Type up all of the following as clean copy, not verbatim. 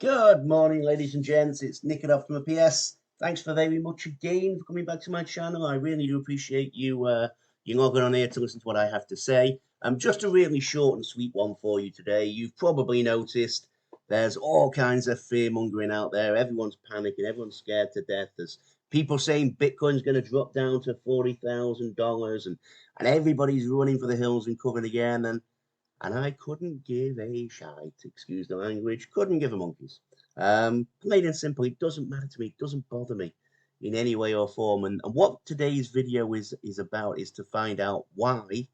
Good morning, ladies and gents. It's Nick off from the PS. Thanks for very much again for coming back to my channel. I really do appreciate you logging on here to listen to what I have to say. Just a really short and sweet one for you today. You've probably noticed there's all kinds of fear mongering out there. Everyone's panicking. Everyone's scared to death. There's people saying Bitcoin's going to drop down to $40,000, and everybody's running for the hills and covering again. And I couldn't give a shite, excuse the language, couldn't give a monkeys. Plain and simple, it doesn't matter to me, it doesn't bother me in any way or form. And what today's video is about is to find out why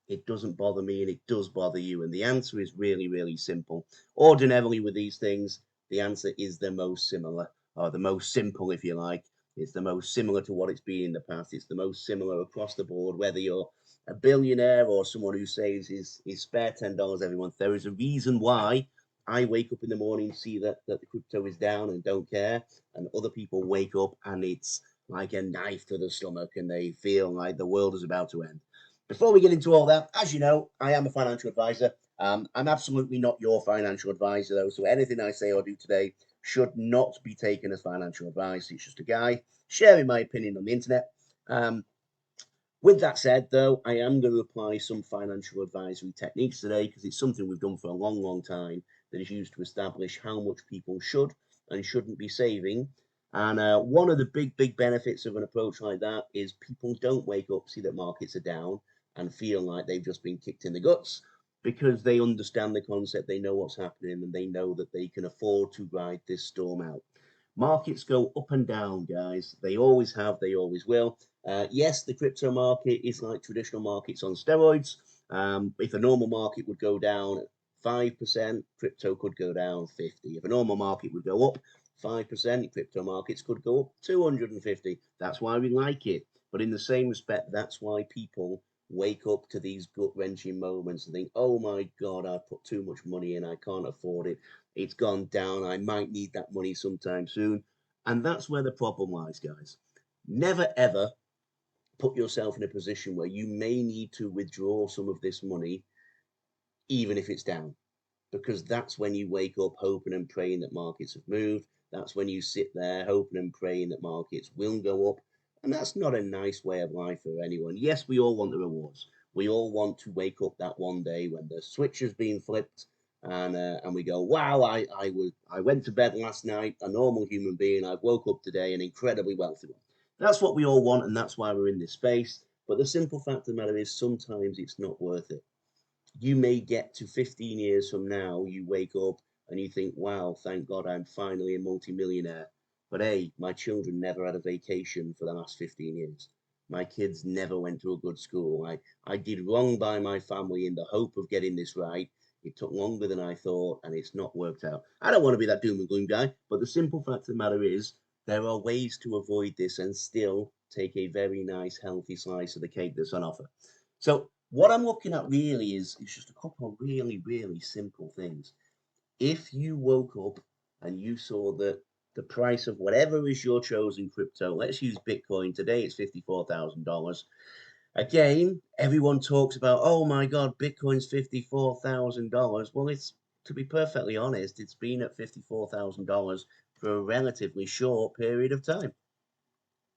it doesn't bother me and it does bother you. And the answer is really, really simple. Ordinarily with these things, the answer is the most similar, or the most simple, if you like. It's the most similar to what it's been in the past. It's the most similar across the board, whether you're a billionaire or someone who saves his spare $10 every month. There is a reason why I wake up in the morning, see that the crypto is down and don't care, and other people wake up and it's like a knife to the stomach and they feel like the world is about to end. Before we get into all that, as you know, I am a financial advisor. I'm absolutely not your financial advisor, though, so anything I say or do today should not be taken as financial advice. It's just a guy sharing my opinion on the internet. With that said, though, I am going to apply some financial advisory techniques today because it's something we've done for a long, long time that is used to establish how much people should and shouldn't be saving. And one of the big benefits of an approach like that is people don't wake up, see that markets are down, and feel like they've just been kicked in the guts because they understand the concept, they know what's happening, and they know that they can afford to ride this storm out. Markets go up and down, guys. They always have, they always will. Yes, the crypto market is like traditional markets on steroids. If a normal market would go down 5%, crypto could go down 50. If a normal market would go up 5%, crypto markets could go up 250. That's why we like it. But in the same respect, that's why people wake up to these gut-wrenching moments and think, oh my God, I put too much money in, I can't afford it. It's gone down, I might need that money sometime soon. And that's where the problem lies, guys. Never ever put yourself in a position where you may need to withdraw some of this money, even if it's down, because that's when you wake up hoping and praying that markets have moved. That's when you sit there hoping and praying that markets will go up. And that's not a nice way of life for anyone. Yes, we all want the rewards. We all want to wake up that one day when the switch has been flipped and we go, wow, I went to bed last night, a normal human being. I woke up today an incredibly wealthy one. That's what we all want, and that's why we're in this space. But the simple fact of the matter is sometimes it's not worth it. You may get to 15 years from now, you wake up and you think, wow, thank God I'm finally a multimillionaire. But hey, my children never had a vacation for the last 15 years. My kids never went to a good school. I did wrong by my family in the hope of getting this right. It took longer than I thought, and it's not worked out. I don't want to be that doom and gloom guy, but the simple fact of the matter is there are ways to avoid this and still take a very nice, healthy slice of the cake that's on offer. So what I'm looking at really is just a couple of really simple things. If you woke up and you saw that the price of whatever is your chosen crypto, let's use Bitcoin, today it's $54,000. Again, everyone talks about, oh my God, Bitcoin's $54,000. Well, it's, to be perfectly honest, it's been at $54,000 for a relatively short period of time.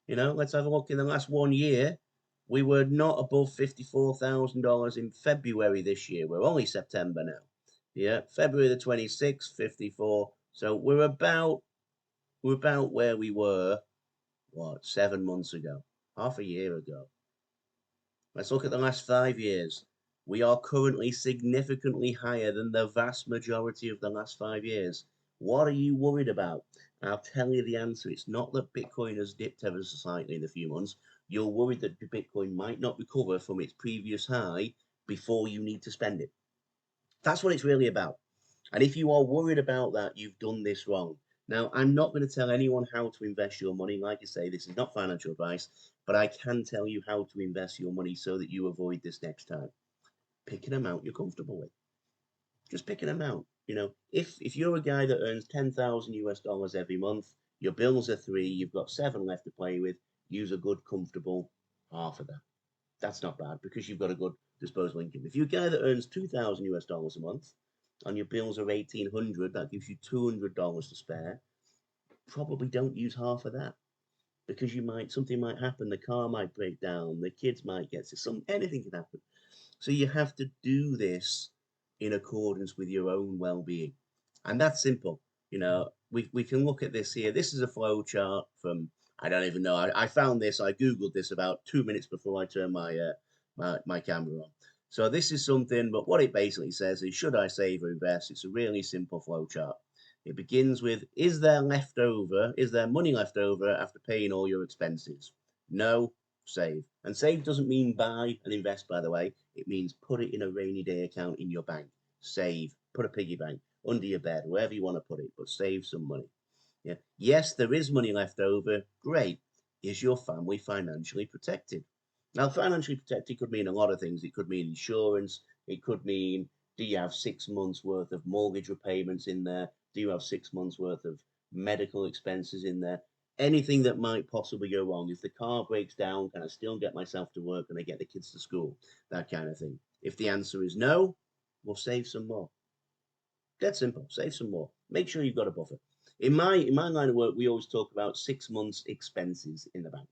You know, let's have a look in the last 1 year. We were not above $54,000 in February this year. We're only September now. Yeah, February the 26th, 54. So we're about where we were, what, 7 months ago, half a year ago. Let's look at the last 5 years. We are currently significantly higher than the vast majority of the last 5 years. What are you worried about? I'll tell you the answer. It's not that Bitcoin has dipped ever so slightly in a few months. You're worried that Bitcoin might not recover from its previous high before you need to spend it. That's what it's really about. And if you are worried about that, you've done this wrong. Now, I'm not going to tell anyone how to invest your money. Like I say, this is not financial advice, but I can tell you how to invest your money so that you avoid this next time. Pick an amount you're comfortable with. Just pick an amount. You know, if you're a guy that earns 10,000 US dollars every month, your bills are 3, you've got 7 left to play with, use a good, comfortable half of that. That's not bad because you've got a good disposable income. If you're a guy that earns 2,000 US dollars a month, and your bills are $1,800, that gives you $200 to spare. Probably don't use half of that, because something might happen, the car might break down, the kids might get sick, anything can happen. So you have to do this in accordance with your own well-being. And that's simple. We can look at this here. This is a flow chart from, I don't even know. I found this, I Googled this about 2 minutes before I turned my camera on. So this is something, but what it basically says is, should I save or invest? It's a really simple flow chart. It begins with, is there money left over after paying all your expenses? No, save. And save doesn't mean buy and invest, by the way. It means put it in a rainy day account in your bank. Save, put a piggy bank under your bed, wherever you want to put it, but save some money. Yeah. Yes, there is money left over. Great. Is your family financially protected? Now, financially protected could mean a lot of things. It could mean insurance. It could mean, do you have 6 months worth of mortgage repayments in there? Do you have 6 months worth of medical expenses in there? Anything that might possibly go wrong. If the car breaks down, can I still get myself to work? Can I get the kids to school? That kind of thing. If the answer is no, we'll save some more. Dead simple. Save some more. Make sure you've got a buffer. In my line of work, we always talk about 6 months expenses in the bank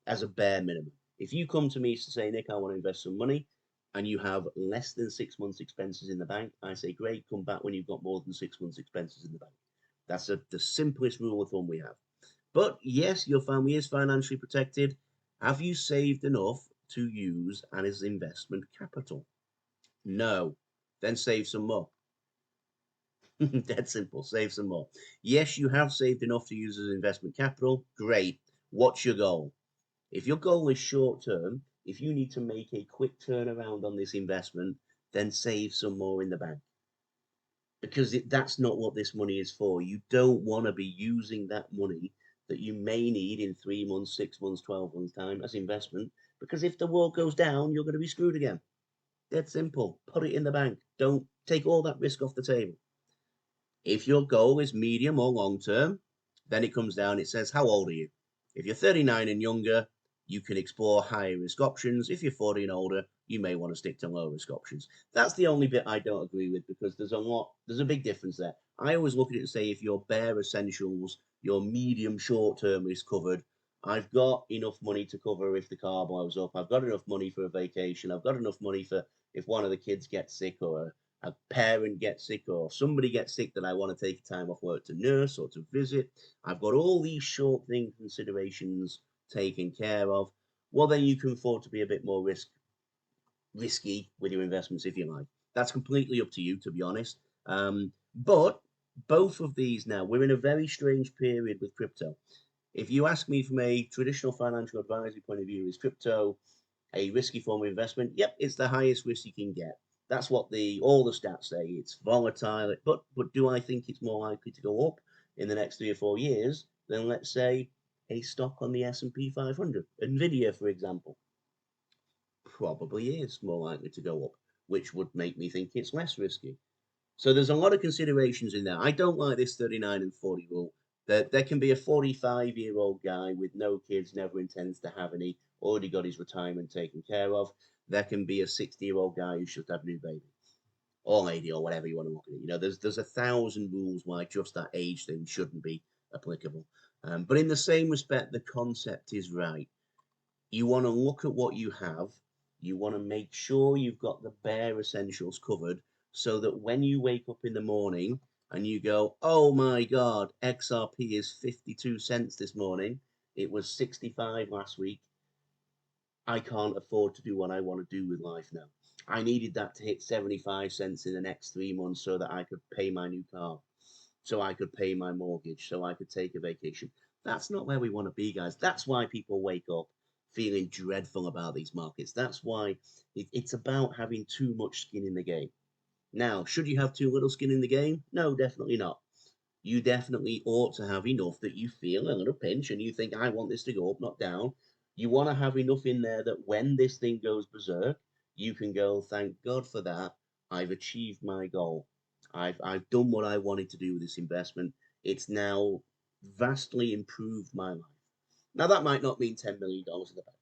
as a bare minimum. If you come to me to say, Nick, I want to invest some money, and you have less than 6 months expenses in the bank, I say, great, come back when you've got more than 6 months expenses in the bank. That's the simplest rule of thumb we have. But yes, your family is financially protected. Have you saved enough to use as investment capital? No. Then save some more. Dead simple. Save some more. Yes, you have saved enough to use as investment capital. Great. What's your goal? If your goal is short term, if you need to make a quick turnaround on this investment, then save some more in the bank. Because that's not what this money is for. You don't want to be using that money that you may need in 3 months, 6 months, 12 months time as investment. Because if the world goes down, you're going to be screwed again. Dead simple. Put it in the bank. Don't take all that risk off the table. If your goal is medium or long term, then it comes down, it says, how old are you? If you're 39 and younger, you can explore higher risk options. If you're 40 and older, you may want to stick to low risk options. That's the only bit I don't agree with, because there's a big difference there. I always look at it and say, if your bare essentials, your medium short term is covered, I've got enough money to cover if the car blows up. I've got enough money for a vacation. I've got enough money for if one of the kids gets sick, or a parent gets sick, or somebody gets sick that I want to take time off work to nurse or to visit. I've got all these short thing considerations taken care of. Well, then you can afford to be a bit more risky with your investments if you like. That's completely up to you, to be honest. But both of these now, we're in a very strange period with crypto. If you ask me from a traditional financial advisory point of view, is crypto a risky form of investment? Yep, it's the highest risk you can get. That's what all the stats say. It's volatile, but do I think it's more likely to go up in the next 3 or 4 years than, let's say, a stock on the S&P 500? Nvidia, for example, probably is more likely to go up, which would make me think it's less risky. So there's a lot of considerations in there. I don't like this 39 and 40 rule. There can be a 45-year-old guy with no kids, never intends to have any, already got his retirement taken care of. There can be a 60-year-old guy who should have a new baby, or lady, or whatever you want to look at it. There's 1,000 rules why just that age thing shouldn't be applicable. But in the same respect, the concept is right. You want to look at what you have. You want to make sure you've got the bare essentials covered, so that when you wake up in the morning and you go, oh my God, XRP is 52 cents this morning. It was 65 last week. I can't afford to do what I want to do with life now. I needed that to hit 75 cents in the next 3 months so that I could pay my new car, so I could pay my mortgage, so I could take a vacation. That's not where we want to be, guys. That's why people wake up feeling dreadful about these markets. That's why it's about having too much skin in the game. Now, should you have too little skin in the game? No, definitely not. You definitely ought to have enough that you feel a little pinch and you think, I want this to go up, not down. You want to have enough in there that when this thing goes berserk, you can go, thank God for that. I've achieved my goal. I've done what I wanted to do with this investment. It's now vastly improved my life. Now, that might not mean $10 million in the bank.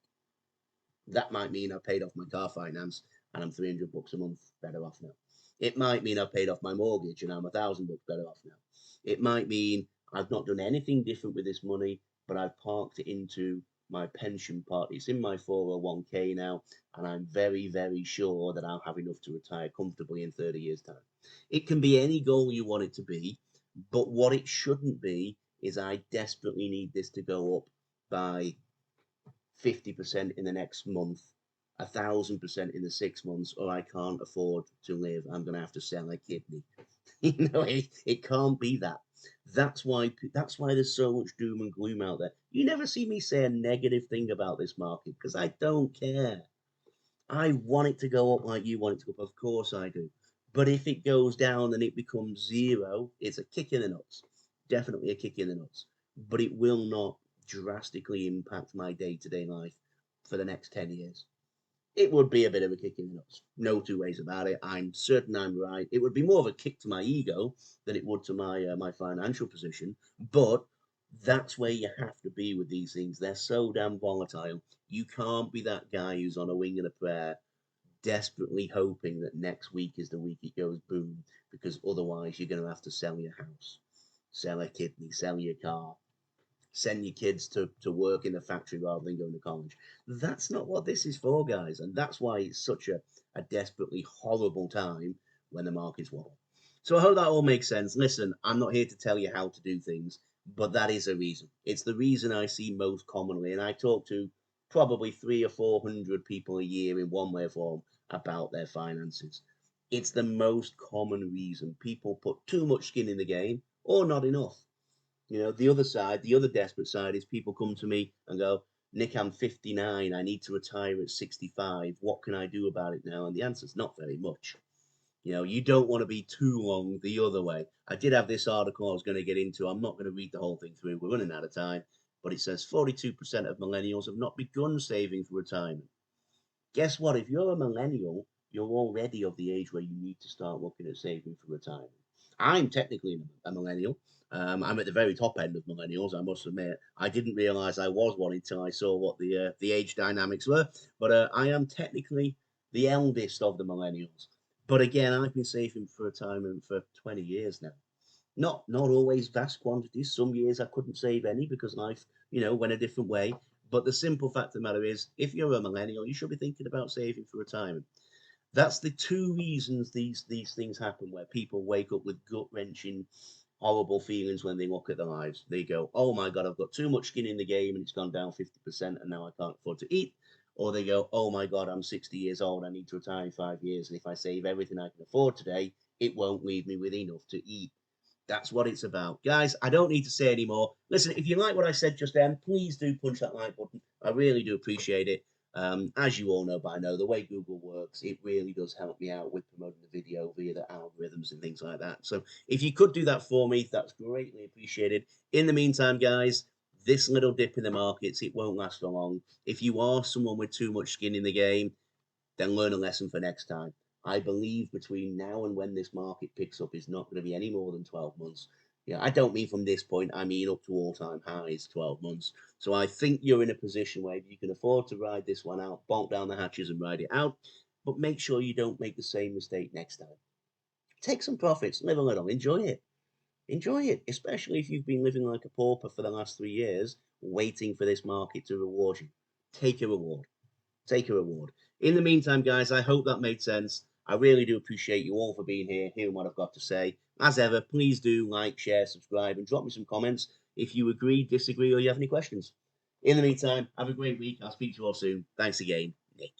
That might mean I paid off my car finance and I'm $300 a month better off now. It might mean I've paid off my mortgage and I'm $1,000 better off now. It might mean I've not done anything different with this money, but I've parked it into my pension pot. It's in my 401k now, and I'm very, very sure that I'll have enough to retire comfortably in 30 years' time. It can be any goal you want it to be, but what it shouldn't be is I desperately need this to go up by 50% in the next month, 1,000% in the 6 months, or I can't afford to live. I'm going to have to sell a kidney. It can't be that. That's why there's so much doom and gloom out there. You never see me say a negative thing about this market because I don't care. I want it to go up like you want it to go up. Of course I do. But if it goes down and it becomes zero, it's a kick in the nuts. Definitely a kick in the nuts. But it will not drastically impact my day-to-day life for the next 10 years. It would be a bit of a kick in the nuts. No two ways about it. I'm certain I'm right. It would be more of a kick to my ego than it would to my financial position. But that's where you have to be with these things. They're so damn volatile. You can't be that guy who's on a wing and a prayer, desperately hoping that next week is the week it goes boom, because otherwise you're going to have to sell your house, sell a kidney, sell your car, send your kids to work in the factory rather than going to college. That's not what this is for, guys. And that's why it's such a desperately horrible time when the markets wobble. So I hope that all makes sense. Listen, I'm not here to tell you how to do things, but that is a reason. It's the reason I see most commonly. And I talk to probably 300 or 400 people a year in one way or form about their finances. It's the most common reason. People put too much skin in the game or not enough. The other side, the other desperate side is people come to me and go, Nick, I'm 59. I need to retire at 65. What can I do about it now? And the answer is not very much. You don't want to be too long the other way. I did have this article I was going to get into. I'm not going to read the whole thing through. We're running out of time. But it says 42% of millennials have not begun saving for retirement. Guess what? If you're a millennial, you're already of the age where you need to start looking at saving for retirement. I'm technically a millennial. I'm at the very top end of millennials, I must admit. I didn't realize I was one until I saw what the age dynamics were. But I am technically the eldest of the millennials. But again, I've been saving for retirement for 20 years now. Not always vast quantities. Some years I couldn't save any because life, went a different way. But the simple fact of the matter is, if you're a millennial, you should be thinking about saving for retirement. That's the two reasons these things happen, where people wake up with gut wrenching, horrible feelings when they look at their lives. They go, "Oh my God, I've got too much skin in the game, and it's gone down 50%, and now I can't afford to eat." Or they go, "Oh my God, I'm 60 years old. I need to retire in 5 years, and if I save everything I can afford today, it won't leave me with enough to eat." That's what it's about. Guys, I don't need to say any more. Listen, if you like what I said just then, please do punch that like button. I really do appreciate it. As you all know by now, the way Google works, it really does help me out with promoting the video via the algorithms and things like that. So if you could do that for me, that's greatly appreciated. In the meantime, guys, this little dip in the markets, it won't last for long. If you are someone with too much skin in the game, then learn a lesson for next time. I believe between now and when this market picks up is not going to be any more than 12 months. Yeah, I don't mean from this point, I mean up to all-time highs, 12 months. So I think you're in a position where you can afford to ride this one out, bolt down the hatches and ride it out, but make sure you don't make the same mistake next time. Take some profits, live a little, enjoy it. Enjoy it, especially if you've been living like a pauper for the last 3 years, waiting for this market to reward you. Take a reward. Take a reward. In the meantime, guys, I hope that made sense. I really do appreciate you all for being here, hearing what I've got to say. As ever, please do like, share, subscribe, and drop me some comments if you agree, disagree, or you have any questions. In the meantime, have a great week. I'll speak to you all soon. Thanks again, Nick.